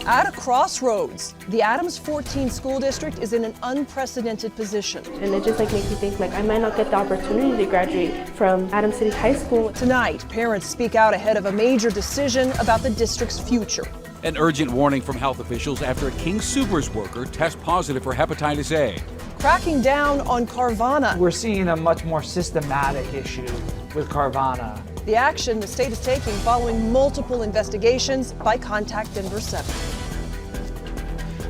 At a crossroads, the Adams 14 school district is in an unprecedented position. And it just makes me think I might not get the opportunity to graduate from Adams City High School. Tonight, parents speak out ahead of a major decision about the district's future. An urgent warning from health officials after a King Soopers worker tests positive for hepatitis A. Cracking down on Carvana. We're seeing a much more systematic issue with Carvana. The action the state is taking following multiple investigations by Contact Denver 7.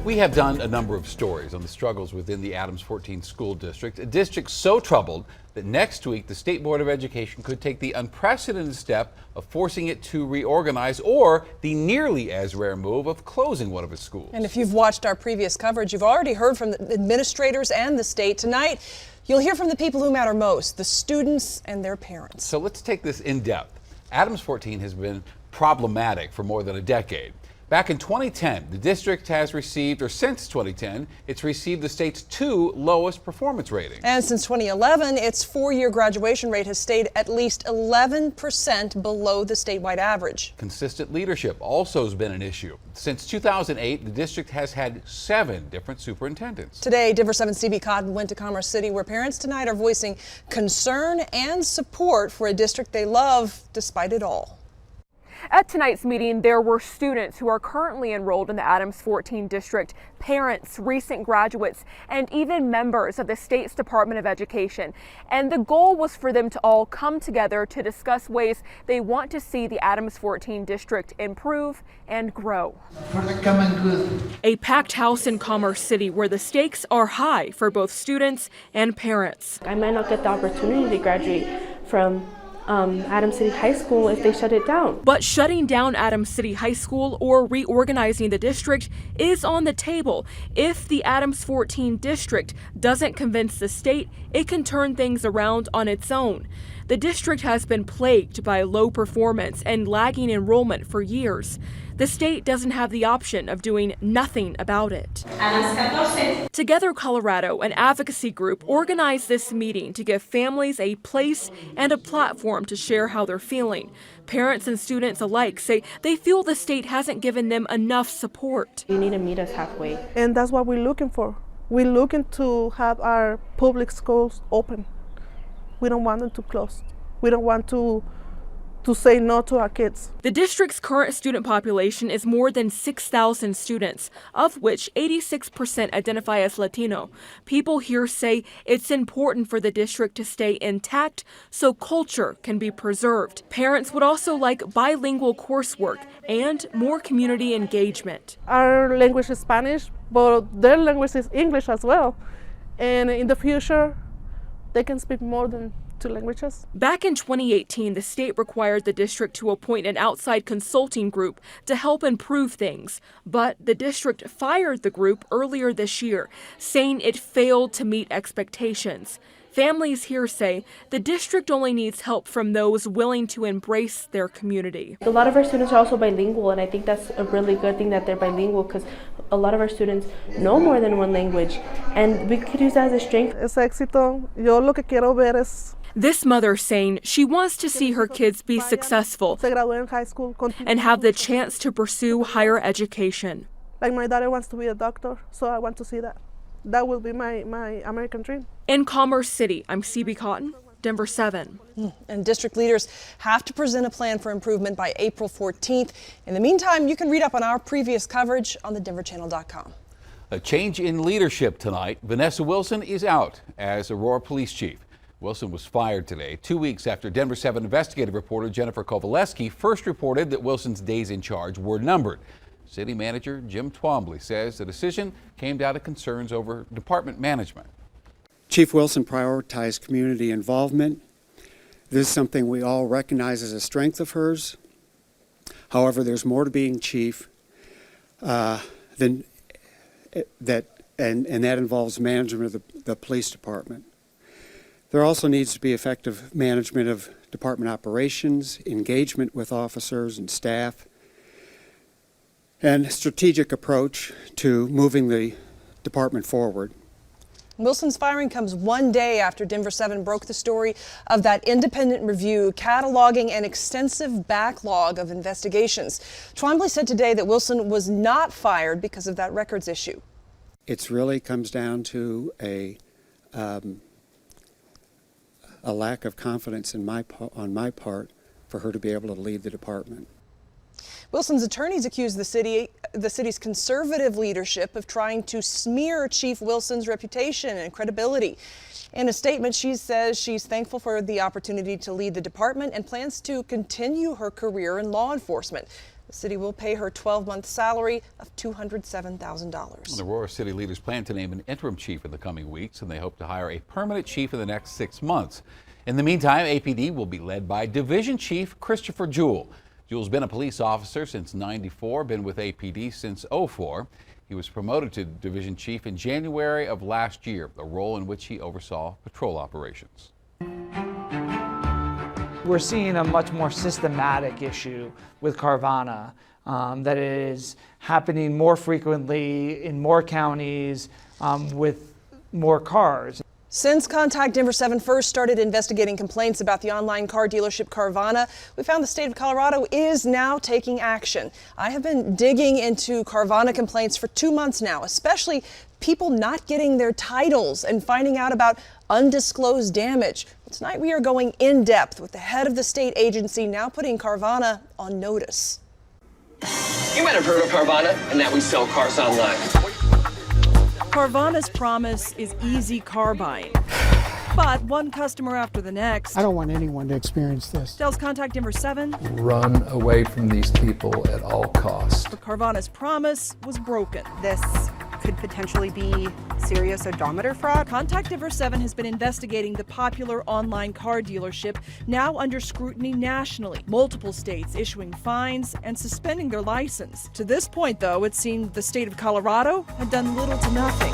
We have done a number of stories on the struggles within the Adams 14 school district, a district so troubled that next week the State Board of Education could take the unprecedented step of forcing it to reorganize, or the nearly as rare move of closing one of its schools. And if you've watched our previous coverage, you've already heard from the administrators and the state. Tonight, you'll hear from the people who matter most, the students and their parents. So let's take this in depth. Adams 14 has been problematic for more than a decade. Back in 2010, the district has received, or since 2010, it's received the state's 2 lowest performance ratings. And since 2011, its 4-year graduation rate has stayed at least 11% below the statewide average. Consistent leadership also has been an issue. Since 2008, the district has had 7 different superintendents. Today, Denver 7's CB Cotton went to Commerce City, where parents tonight are voicing concern and support for a district they love despite it all. At tonight's meeting, there were students who are currently enrolled in the Adams 14 district, parents, recent graduates, and even members of the state's Department of Education. And the goal was for them to all come together to discuss ways they want to see the Adams 14 district improve and grow. For the common good. A packed house in Commerce City where the stakes are high for both students and parents. I might not get the opportunity to graduate from Adams City High School if they shut it down. But shutting down Adams City High School or reorganizing the district is on the table. If the Adams 14 district doesn't convince the state, it can turn things around on its own. The district has been plagued by low performance and lagging enrollment for years. The state doesn't have the option of doing nothing about it. Together Colorado, an advocacy group, organized this meeting to give families a place and a platform to share how they're feeling. Parents and students alike say they feel the state hasn't given them enough support. You need to meet us halfway. And that's what we're looking for. We're looking to have our public schools open. We don't want them to close. We don't want to say no to our kids. The district's current student population is more than 6,000 students, of which 86% identify as Latino. People here say it's important for the district to stay intact so culture can be preserved. Parents would also like bilingual coursework and more community engagement. Our language is Spanish, but their language is English as well. And in the future, they can speak more than 2 languages. Back in 2018, the state required the district to appoint an outside consulting group to help improve things. But the district fired the group earlier this year, saying it failed to meet expectations. Families here say the district only needs help from those willing to embrace their community. A lot of our students are also bilingual, and I think that's a really good thing that they're bilingual, because a lot of our students know more than 1 language, and we could use that as a strength. Es éxito. Yo lo que quiero ver es This mother saying she wants to see her kids be successful se gradúen en high school, and have the chance to pursue higher education. Like my daughter wants to be a doctor, so I want to see that. That will be my American dream. In Commerce City, I'm CB Cotton, Denver 7. And district leaders have to present a plan for improvement by April 14th. In the meantime, you can read up on our previous coverage on thedenverchannel.com. A change in leadership tonight. Vanessa Wilson is out as Aurora Police Chief. Wilson was fired today, 2 weeks after Denver 7 investigative reporter Jennifer Kovaleski first reported that Wilson's days in charge were numbered. City Manager Jim Twombly says the decision came down to concerns over department management. Chief Wilson prioritized community involvement. This is something we all recognize as a strength of hers. However, there's more to being chief than that, and that involves management of the police department. There also needs to be effective management of department operations, engagement with officers and staff, and strategic approach to moving the department forward. Wilson's firing comes one day after Denver 7 broke the story of that independent review cataloging an extensive backlog of investigations. Twombly said today that Wilson was not fired because of that records issue. It really comes down to a lack of confidence on my part for her to be able to lead the department. Wilson's attorneys accuse the city's conservative leadership of trying to smear Chief Wilson's reputation and credibility. In a statement, she says she's thankful for the opportunity to lead the department and plans to continue her career in law enforcement. The city will pay her 12-month salary of $207,000. The Aurora City leaders plan to name an interim chief in the coming weeks, and they hope to hire a permanent chief in the next 6 months. In the meantime, APD will be led by Division Chief Christopher Jewell. Jewell's been a police officer since '94, been with APD since '04. He was promoted to Division Chief in January of last year, a role in which he oversaw patrol operations. We're seeing a much more systematic issue with Carvana that is happening more frequently in more counties with more cars. Since Contact Denver 7 first started investigating complaints about the online car dealership Carvana, we found the state of Colorado is now taking action. I have been digging into Carvana complaints for 2 months now, especially people not getting their titles and finding out about undisclosed damage. Tonight we are going in depth with the head of the state agency now putting Carvana on notice. You might have heard of Carvana and that we sell cars online. Carvana's promise is easy car buying. But one customer after the next I don't want anyone to experience this. tells Contact Denver 7 run away from these people at all costs. but Carvana's promise was broken. This could potentially be serious odometer fraud. Contact Denver 7 has been investigating the popular online car dealership, now under scrutiny nationally. Multiple states issuing fines and suspending their license. To this point, though, it seemed the state of Colorado had done little to nothing.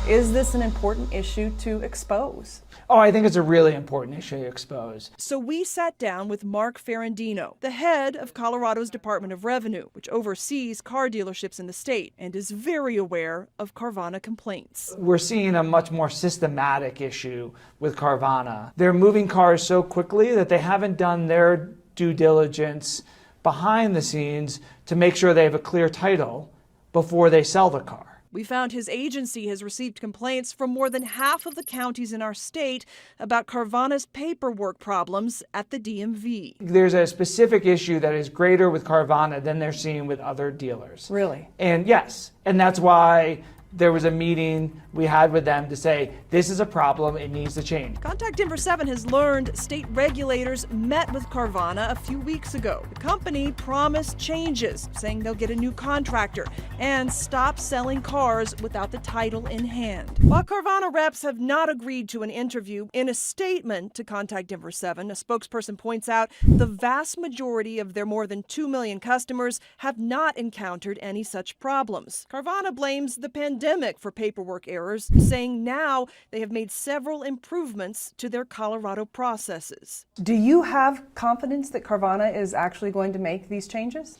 Is this an important issue to expose? Oh, I think it's a really important issue to expose. So we sat down with Mark Ferrandino, the head of Colorado's Department of Revenue, which oversees car dealerships in the state and is very aware of Carvana complaints. We're seeing a much more systematic issue with Carvana. They're moving cars so quickly that they haven't done their due diligence behind the scenes to make sure they have a clear title before they sell the car. We found his agency has received complaints from more than half of the counties in our state about Carvana's paperwork problems at the DMV. There's a specific issue that is greater with Carvana than they're seeing with other dealers. Really? And yes, and that's why there was a meeting we had with them to say, this is a problem, it needs to change. Contact Denver 7 has learned state regulators met with Carvana a few weeks ago. The company promised changes, saying they'll get a new contractor and stop selling cars without the title in hand. While Carvana reps have not agreed to an interview, in a statement to Contact Denver 7, a spokesperson points out the vast majority of their more than 2 million customers have not encountered any such problems. Carvana blames the pandemic for paperwork errors, saying now they have made several improvements to their Colorado processes. Do you have confidence that Carvana is actually going to make these changes?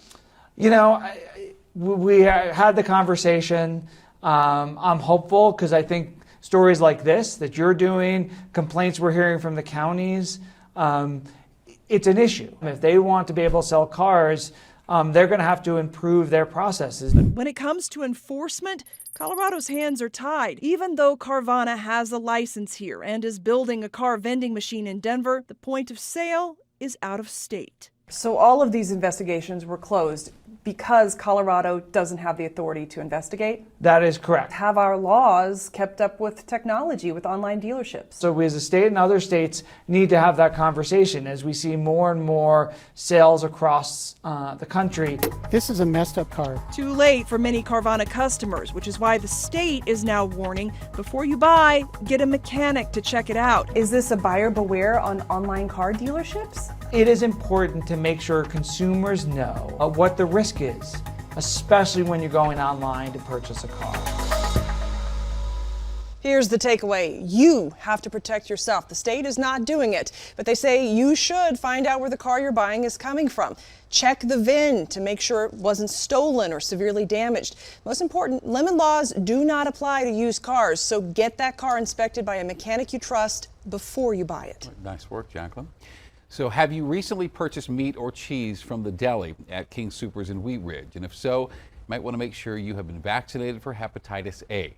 You know, we had the conversation. I'm hopeful because I think stories like this that you're doing, complaints we're hearing from the counties, it's an issue. If they want to be able to sell cars, they're going to have to improve their processes. When it comes to enforcement, Colorado's hands are tied. Even though Carvana has a license here and is building a car vending machine in Denver, the point of sale is out of state. So all of these investigations were closed because Colorado doesn't have the authority to investigate? That is correct. Have our laws kept up with technology, with online dealerships? So we as a state and other states need to have that conversation as we see more and more sales across the country. This is a messed up car. Too late for many Carvana customers, which is why the state is now warning, before you buy, get a mechanic to check it out. Is this a buyer beware on online car dealerships? It is important to make sure consumers know what the risk is, especially when you're going online to purchase a car. Here's the takeaway. You have to protect yourself. The state is not doing it, but they say you should find out where the car you're buying is coming from. Check the VIN to make sure it wasn't stolen or severely damaged. Most important, lemon laws do not apply to used cars, so get that car inspected by a mechanic you trust before you buy it. Nice work, Jacqueline. So have you recently purchased meat or cheese from the deli at King Soopers in Wheat Ridge? And if so, you might want to make sure you have been vaccinated for hepatitis A.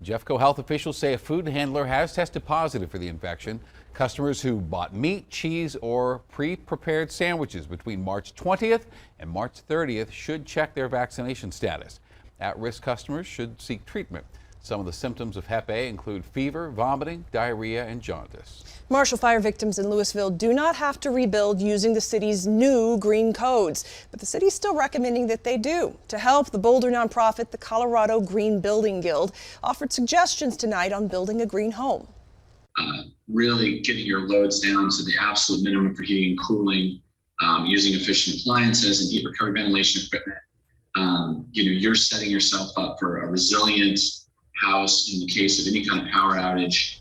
Jeffco health officials say a food handler has tested positive for the infection. Customers who bought meat, cheese, or pre-prepared sandwiches between March 20th and March 30th should check their vaccination status. At-risk customers should seek treatment. Some of the symptoms of Hep A include fever, vomiting, diarrhea, and jaundice. Marshall fire victims in Louisville do not have to rebuild using the city's new green codes, but the city's still recommending that they do. To help, the Boulder nonprofit, the Colorado Green Building Guild, offered suggestions tonight on building a green home. Really getting your loads down to the absolute minimum for heating and cooling, using efficient appliances and heat recovery ventilation equipment. You're setting yourself up for a resilient house in the case of any kind of power outage.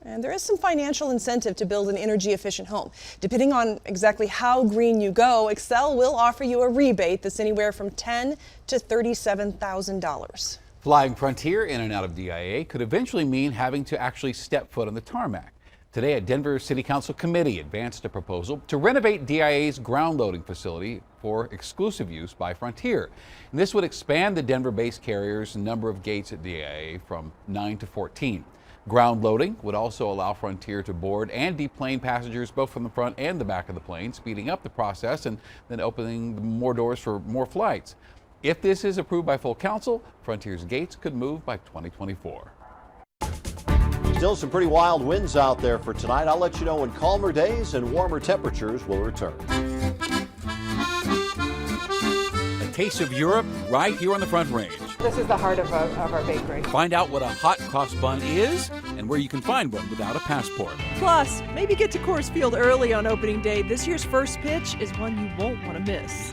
And there is some financial incentive to build an energy efficient home. Depending on exactly how green you go, Excel will offer you a rebate that's anywhere from $10,000 to $37,000. Flying Frontier in and out of DIA could eventually mean having to actually step foot on the tarmac. Today, a Denver City Council committee advanced a proposal to renovate DIA's ground loading facility for exclusive use by Frontier. And this would expand the Denver-based carrier's number of gates at DIA from 9 to 14. Ground loading would also allow Frontier to board and deplane passengers both from the front and the back of the plane, speeding up the process and then opening more doors for more flights. If this is approved by full council, Frontier's gates could move by 2024. Still some pretty wild winds out there for tonight. I'll let you know when calmer days and warmer temperatures will return. A taste of Europe right here on the Front Range. This is the heart of our bakery. Find out what a hot cross bun is and where you can find one without a passport. Plus, maybe get to Coors Field early on opening day. This year's first pitch is one you won't want to miss.